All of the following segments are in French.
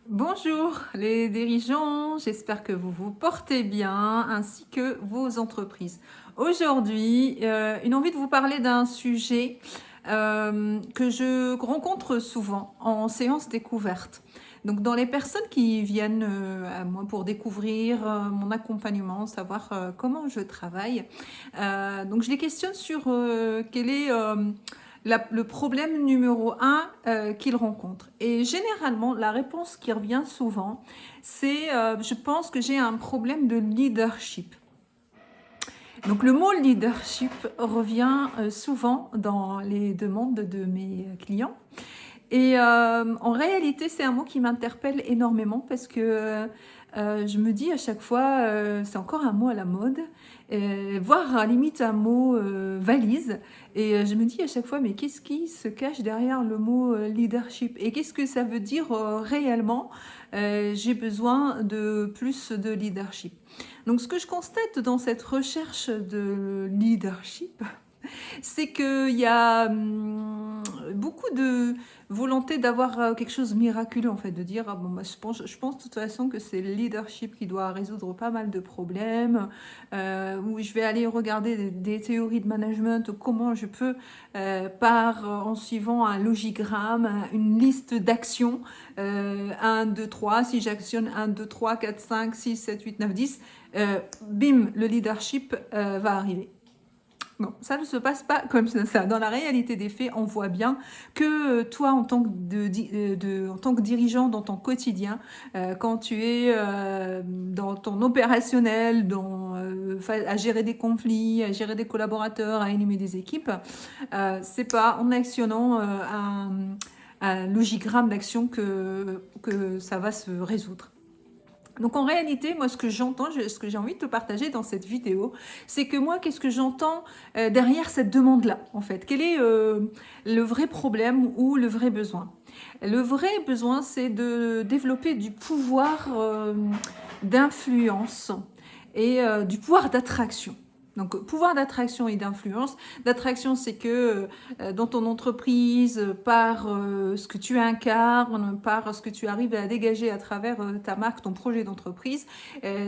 Bonjour les dirigeants, j'espère que vous vous portez bien ainsi que vos entreprises. Aujourd'hui, une envie de vous parler d'un sujet que je rencontre souvent en séance découverte. Donc dans les personnes qui viennent à moi pour découvrir mon accompagnement, savoir comment je travaille, donc je les questionne sur quel est le problème numéro un qu'ils rencontrent. Et généralement, la réponse qui revient souvent, c'est je pense que j'ai un problème de leadership. Donc le mot leadership revient souvent dans les demandes de mes clients. Et en réalité, c'est un mot qui m'interpelle énormément parce que je me dis à chaque fois, c'est encore un mot à la mode, voire à la limite un mot valise. Et je me dis à chaque fois, mais qu'est-ce qui se cache derrière le mot leadership? Et qu'est-ce que ça veut dire réellement? J'ai besoin de plus de leadership. Donc ce que je constate dans cette recherche de leadership, c'est qu'il y a beaucoup de volonté d'avoir quelque chose de miraculeux, en fait, de dire, ah, bon, bah, je pense de toute façon que c'est le leadership qui doit résoudre pas mal de problèmes, où je vais aller regarder des théories de management, comment je peux, en suivant un logigramme, une liste d'actions, 1, 2, 3, si j'actionne 1, 2, 3, 4, 5, 6, 7, 8, 9, 10, bim, le leadership va arriver. Bon, ça ne se passe pas comme ça. Dans la réalité des faits, on voit bien que toi, en tant que dirigeant dans ton quotidien, quand tu es dans ton opérationnel, à gérer des conflits, à gérer des collaborateurs, à animer des équipes, c'est pas en actionnant un logigramme d'action que ça va se résoudre. Donc en réalité, moi ce que j'entends, ce que j'ai envie de te partager dans cette vidéo, c'est que moi, qu'est-ce que j'entends derrière cette demande-là, en fait? Quel est le vrai problème ou le vrai besoin? Le vrai besoin, c'est de développer du pouvoir d'influence et du pouvoir d'attraction. Donc, pouvoir d'attraction et d'influence. D'attraction, c'est que dans ton entreprise, par ce que tu incarnes, par ce que tu arrives à dégager à travers ta marque, ton projet d'entreprise,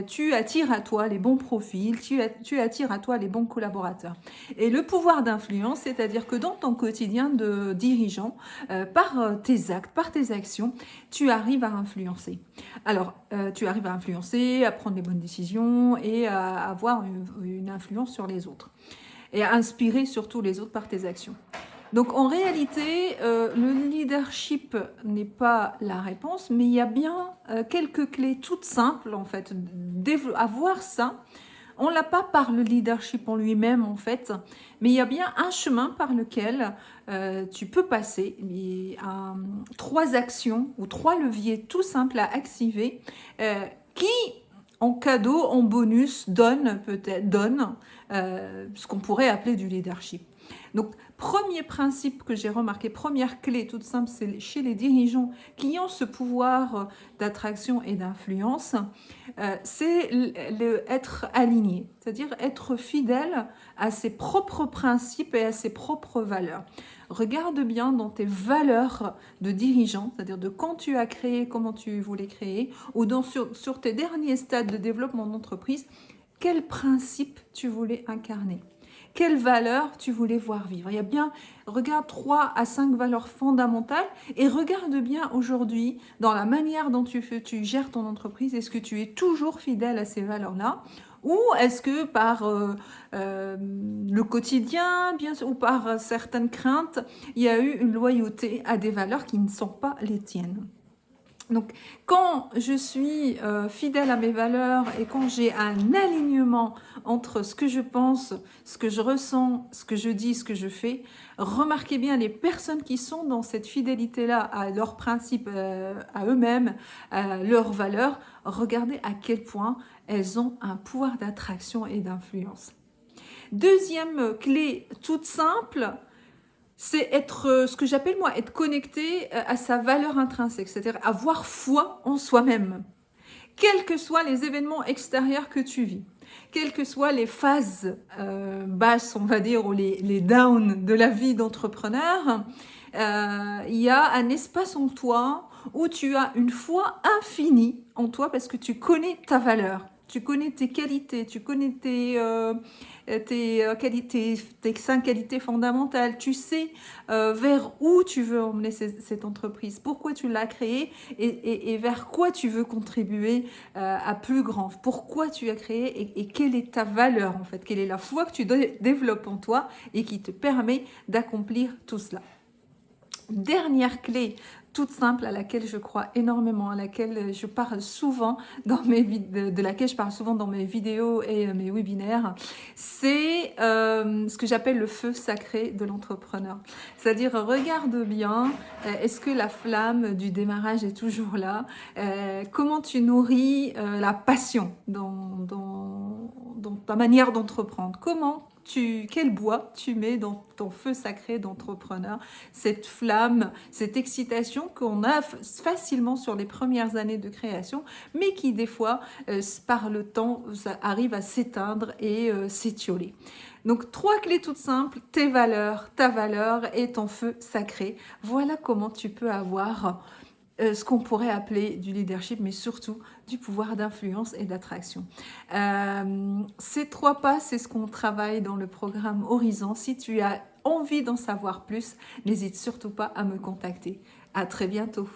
tu attires à toi les bons profils, tu attires à toi les bons collaborateurs. Et le pouvoir d'influence, c'est-à-dire que dans ton quotidien de dirigeant, par tes actes, par tes actions, tu arrives à influencer. Alors, tu arrives à influencer, à prendre les bonnes décisions et à avoir une influence sur les autres. Et à inspirer surtout les autres par tes actions. Donc en réalité, le leadership n'est pas la réponse, mais il y a bien quelques clés toutes simples en fait. Avoir ça, on l'a pas par le leadership en lui-même en fait, mais il y a bien un chemin par lequel tu peux passer. Il y a 3 actions ou 3 leviers tout simples à activer qui en cadeau, en bonus, donne ce qu'on pourrait appeler du leadership. Donc, premier principe que j'ai remarqué, première clé toute simple, c'est chez les dirigeants qui ont ce pouvoir d'attraction et d'influence, c'est être aligné, c'est-à-dire être fidèle à ses propres principes et à ses propres valeurs. Regarde bien dans tes valeurs de dirigeant, c'est-à-dire de quand tu as créé, comment tu voulais créer, ou sur tes derniers stades de développement d'entreprise, quels principes tu voulais incarner. Quelles valeurs tu voulais voir vivre. Il y a bien, regarde 3 à 5 valeurs fondamentales et regarde bien aujourd'hui dans la manière dont tu gères ton entreprise, est-ce que tu es toujours fidèle à ces valeurs-là ou est-ce que par le quotidien, bien sûr, ou par certaines craintes, il y a eu une loyauté à des valeurs qui ne sont pas les tiennes. Donc, quand je suis fidèle à mes valeurs et quand j'ai un alignement entre ce que je pense, ce que je ressens, ce que je dis, ce que je fais, remarquez bien les personnes qui sont dans cette fidélité-là à leurs principes, à eux-mêmes, à leurs valeurs, regardez à quel point elles ont un pouvoir d'attraction et d'influence. Deuxième clé toute simple, c'est être, ce que j'appelle moi, être connecté à sa valeur intrinsèque, c'est-à-dire avoir foi en soi-même. Quels que soient les événements extérieurs que tu vis, quelles que soient les phases basses, on va dire, ou les downs de la vie d'entrepreneur, il y a un espace en toi où tu as une foi infinie en toi parce que tu connais ta valeur. Tu connais tes qualités, tu connais qualités, tes 5 qualités fondamentales. Tu sais vers où tu veux emmener cette entreprise, pourquoi tu l'as créée et vers quoi tu veux contribuer à plus grand. Pourquoi tu as créé et quelle est ta valeur en fait, quelle est la foi que tu développes en toi et qui te permet d'accomplir tout cela. Dernière clé toute simple à laquelle je crois énormément, à laquelle je parle souvent de laquelle je parle souvent dans mes vidéos et mes webinaires, c'est ce que j'appelle le feu sacré de l'entrepreneur. C'est-à-dire, regarde bien, est-ce que la flamme du démarrage est toujours là? Comment tu nourris la passion dans ta manière d'entreprendre? Quel bois tu mets dans ton feu sacré d'entrepreneur, cette flamme, cette excitation qu'on a facilement sur les premières années de création, mais qui des fois, par le temps, ça arrive à s'éteindre et s'étioler. Donc 3 clés toutes simples, tes valeurs, ta valeur et ton feu sacré. Voilà comment tu peux avoir ce qu'on pourrait appeler du leadership, mais surtout du pouvoir d'influence et d'attraction. Ces 3 pas, c'est ce qu'on travaille dans le programme Horizon. Si tu as envie d'en savoir plus, n'hésite surtout pas à me contacter. À très bientôt.